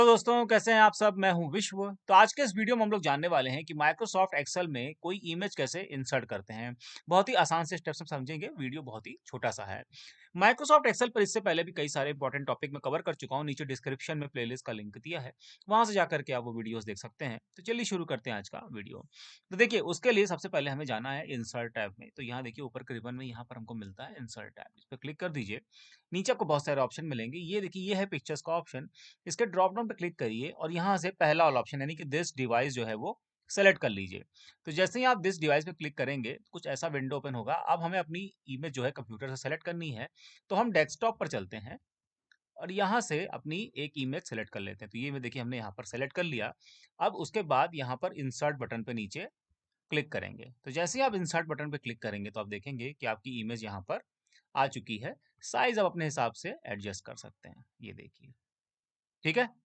तो दोस्तों कैसे हैं आप सब। मैं हूं विश्व। तो आज के इस वीडियो में हम लोग जानने वाले हैं कि माइक्रोसॉफ्ट एक्सेल में कोई इमेज कैसे इंसर्ट करते हैं। बहुत ही आसान से स्टेप्स में समझेंगे। वीडियो बहुत ही छोटा सा है। माइक्रोसॉफ्ट एक्सेल पर इससे पहले भी कई सारे इंपॉर्टेंट टॉपिक में कवर कर चुका हूं। नीचे डिस्क्रिप्शन में प्लेलिस्ट का लिंक दिया है, वहां से जाकर के आप वो वीडियोस देख सकते हैं। तो चलिए शुरू करते हैं आज का वीडियो। तो देखिए उसके लिए सबसे पहले हमें जाना है इंसर्ट टैब में। तो यहाँ देखिए ऊपर के रिबन में यहाँ पर हमको मिलता है इंसर्ट टैब। इस पर क्लिक कर दीजिए। नीचे आपको बहुत सारे ऑप्शन मिलेंगे। ये देखिए ये है पिक्चर्स का ऑप्शन। इसके ड्रॉप डाउन पे क्लिक करिए और यहाँ से पहला वाला ऑप्शन यानी कि दिस डिवाइस जो है वो सेलेक्ट कर लीजिए। तो जैसे ही आप दिस डिवाइस पे क्लिक करेंगे कुछ ऐसा विंडो ओपन होगा। अब हमें अपनी इमेज जो है कंप्यूटर से सेलेक्ट करनी है। तो हम डेस्कटॉप पर चलते हैं और यहाँ से अपनी एक इमेज सेलेक्ट कर लेते हैं। तो ये में देखिए हमने यहाँ पर सेलेक्ट कर लिया। अब उसके बाद यहाँ पर इंसर्ट बटन पे नीचे क्लिक करेंगे। तो जैसे ही आप इंसर्ट बटन पे क्लिक करेंगे तो आप देखेंगे कि आपकी इमेज यहाँ पर आ चुकी है। साइज आप अपने हिसाब से एडजस्ट कर सकते हैं। ये देखिए, ठीक है।